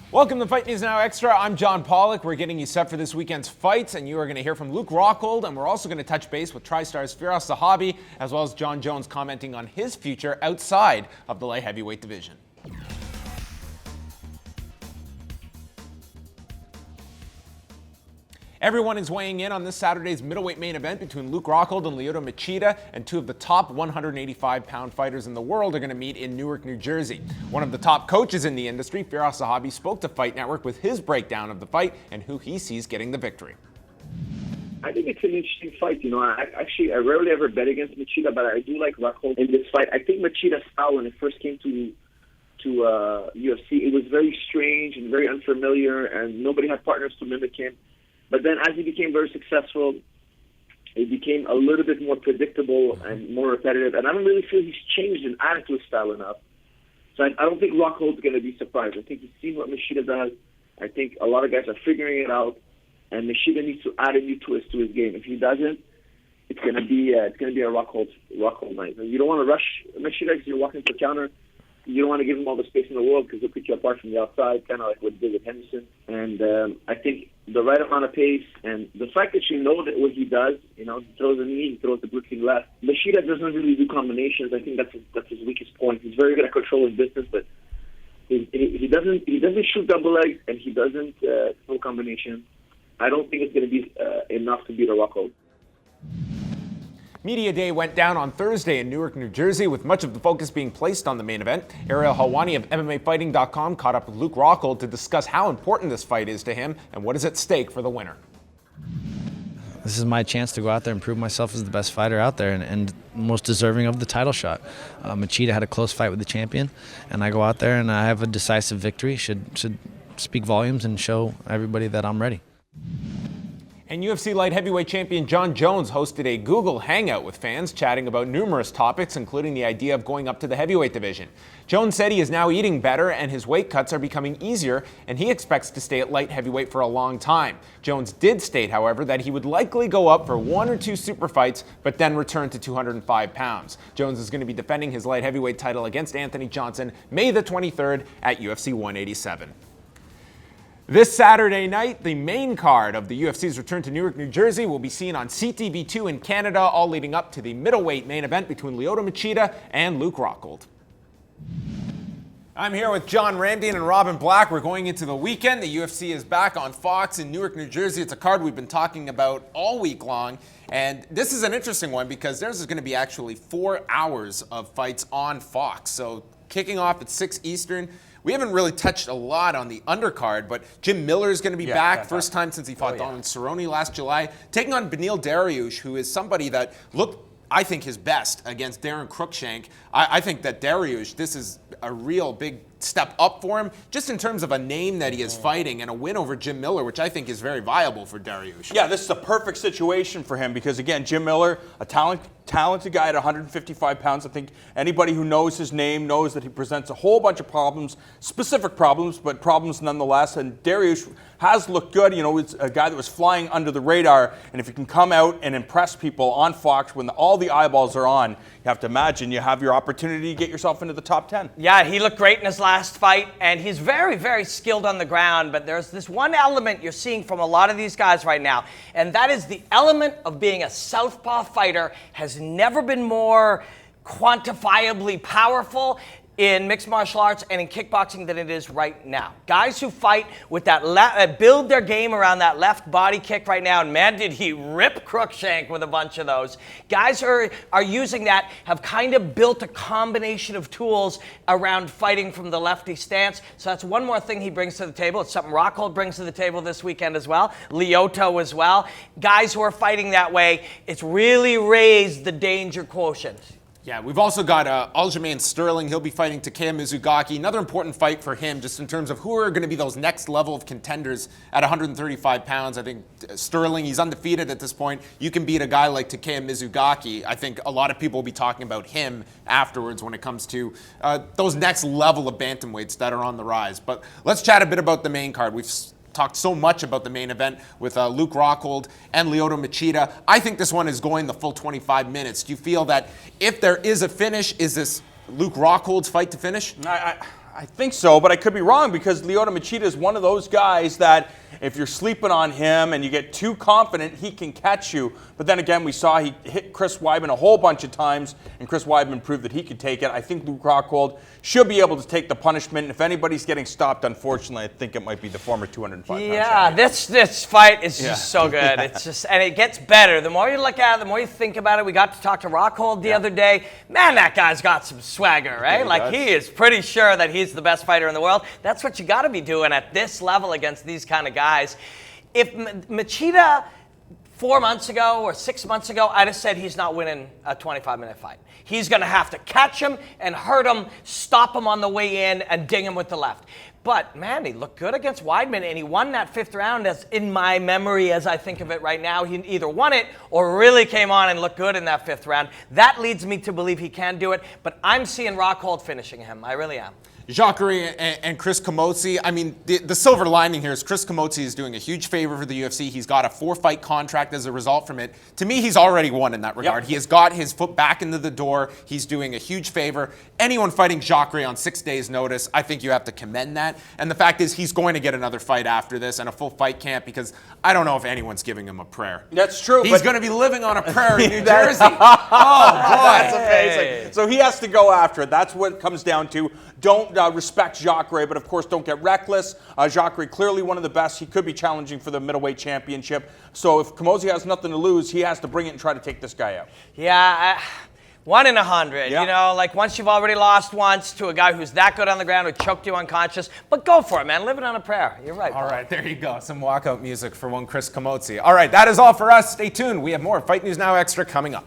Welcome to Fight News Now Extra. I'm John Pollock. We're getting you set for this weekend's fights, and you are going to hear from Luke Rockhold, and we're also going to touch base with TriStar's Firas Zahabi, as well as John Jones commenting on his future outside of the light heavyweight division. Everyone is weighing in on this Saturday's middleweight main event between Luke Rockhold and Lyoto Machida, and two of the top 185-pound fighters in the world are going to meet in Newark, New Jersey. One of the top coaches in the industry, Firas Zahabi, spoke to Fight Network with his breakdown of the fight and who he sees getting the victory. I think it's an interesting fight. I rarely ever bet against Machida, but I do like Rockhold in this fight. I think Machida's style, when it first came to UFC, it was very strange and very unfamiliar, and nobody had partners to mimic him. But then as he became very successful, it became a little bit more predictable and more repetitive. And I don't really feel he's changed in attitude style enough. So I don't think Rockhold's going to be surprised. I think he's seen what Machida does. I think a lot of guys are figuring it out. And Machida needs to add a new twist to his game. If he doesn't, it's going to be a Rockhold night. You don't want to rush Machida because you're walking for counter. You don't want to give him all the space in the world because he'll pick you apart from the outside, kind of like what he did with Henderson. And I think the right amount of pace and the fact that you know that what he does, he throws a knee, he throws the blitzing left. Machida doesn't really do combinations. I think that's his weakest point. He's very good at controlling distance, but he doesn't shoot double legs and he doesn't throw combinations. I don't think it's going to be enough to beat a Rockhold. Media Day went down on Thursday in Newark, New Jersey, with much of the focus being placed on the main event. Ariel Helwani of MMAfighting.com caught up with Luke Rockhold to discuss how important this fight is to him and what is at stake for the winner. This is my chance to go out there and prove myself as the best fighter out there and most deserving of the title shot. Machida had a close fight with the champion, and I go out there and I have a decisive victory. Should speak volumes and show everybody that I'm ready. And UFC light heavyweight champion John Jones hosted a Google Hangout with fans, chatting about numerous topics, including the idea of going up to the heavyweight division. Jones said he is now eating better and his weight cuts are becoming easier, and he expects to stay at light heavyweight for a long time. Jones did state, however, that he would likely go up for one or two super fights, but then return to 205 pounds. Jones is going to be defending his light heavyweight title against Anthony Johnson May the 23rd at UFC 187. This Saturday night, the main card of the UFC's return to Newark, New Jersey will be seen on CTV2 in Canada, all leading up to the middleweight main event between Lyoto Machida and Luke Rockhold. I'm here with John Ramdian and Robin Black. We're going into the weekend. The UFC is back on Fox in Newark, New Jersey. It's a card we've been talking about all week long. And this is an interesting one because there's going to be actually 4 hours of fights on Fox. So kicking off at 6 Eastern. We haven't really touched a lot on the undercard, but Jim Miller is going to be back. First time since he fought Donald Cerrone last July, taking on Beneil Dariush, who is somebody that looked, I think, his best against Darren Cruikshank. I think that Dariush, this is a real big step up for him, just in terms of a name that he is fighting and a win over Jim Miller, which I think is very viable for Dariush. Yeah, this is a perfect situation for him because, again, Jim Miller, a talented guy at 155 pounds. I think anybody who knows his name knows that he presents a whole bunch of problems, specific problems, but problems nonetheless. And Dariush has looked good. It's a guy that was flying under the radar. And if you can come out and impress people on Fox when all the eyeballs are on, you have to imagine you have your opportunity to get yourself into the top 10. Yeah, he looked great in his last fight, and he's very, very skilled on the ground. But there's this one element you're seeing from a lot of these guys right now, and that is the element of being a southpaw fighter has never been more quantifiably powerful in mixed martial arts and in kickboxing than it is right now. Guys who fight with that build their game around that left body kick right now, and man, did he rip Cruikshank with a bunch of those. Guys who are using that have kind of built a combination of tools around fighting from the lefty stance. So that's one more thing he brings to the table. It's something Rockhold brings to the table this weekend as well. Lyoto as well. Guys who are fighting that way, it's really raised the danger quotient. Yeah, we've also got Aljamain Sterling. He'll be fighting Takeya Mizugaki. Another important fight for him just in terms of who are going to be those next level of contenders at 135 pounds. I think Sterling, he's undefeated at this point. You can beat a guy like Takeya Mizugaki. I think a lot of people will be talking about him afterwards when it comes to those next level of bantamweights that are on the rise. But let's chat a bit about the main card. We've talked so much about the main event with Luke Rockhold and Lyoto Machida. I think this one is going the full 25 minutes. Do you feel that if there is a finish, is this Luke Rockhold's fight to finish? I I think so, but I could be wrong because Lyoto Machida is one of those guys that if you're sleeping on him and you get too confident, he can catch you. But then again, we saw he hit Chris Weidman a whole bunch of times, and Chris Weidman proved that he could take it. I think Luke Rockhold should be able to take the punishment. And if anybody's getting stopped, unfortunately, I think it might be the former 205-pound champion. This fight is just so good. It's just, and it gets better. The more you look at it, the more you think about it. We got to talk to Rockhold the other day. Man, that guy's got some swagger, right? He is pretty sure that he's the best fighter in the world. That's what you got to be doing at this level against these kind of guys. If Machida 4 months ago or 6 months ago, I'd have said he's not winning a 25-minute fight. He's going to have to catch him and hurt him, stop him on the way in, and ding him with the left. But, man, he looked good against Weidman, and he won that 5th round as in my memory as I think of it right now. He either won it or really came on and looked good in that 5th round. That leads me to believe he can do it, but I'm seeing Rockhold finishing him. I really am. Jacare and Chris Camozzi, I mean, the silver lining here is Chris Camozzi is doing a huge favor for the UFC. He's got a 4-fight contract as a result from it. To me, he's already won in that regard. He has got his foot back into the door. He's doing a huge favor. Anyone fighting Jacare on 6 days' notice, I think you have to commend that. And the fact is he's going to get another fight after this and a full fight camp because I don't know if anyone's giving him a prayer. That's true. He's going to be living on a prayer in New Jersey. Oh, boy. That's amazing. So he has to go after it. That's what it comes down to. Don't respect Jacare, but of course don't get reckless. Jacare clearly one of the best. He could be challenging for the middleweight championship. So if Camozzi has nothing to lose, he has to bring it and try to take this guy out. Yeah, 1 in 100. You know, like once you've already lost once to a guy who's that good on the ground who choked you unconscious, but go for it, man. Live it on a prayer. You're right. All right, there you go. Some walkout music for one Chris Camozzi. All right, that is all for us. Stay tuned. We have more Fight News Now Extra coming up.